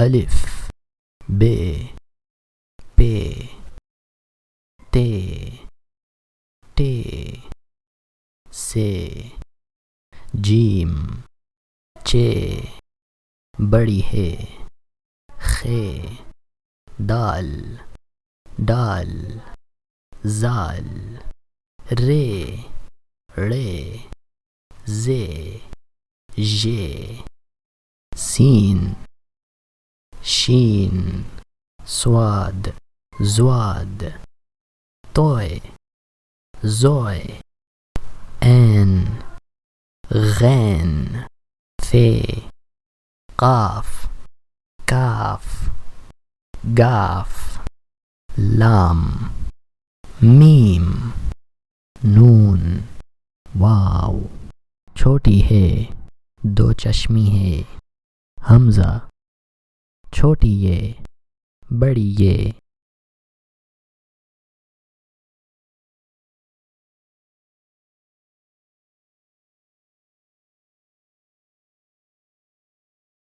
अलिफ बे पे ते टे से जीम चे बड़ी है खे दाल डाल जाल रे रे जे ये सीन शीन स्वाद ज़्वाद तोय ज़ोय ऐन गैन फे काफ काफ गाफ लाम मीम नून वाव छोटी है दो चश्मी है हमज़ा छोटी ये बड़ी ये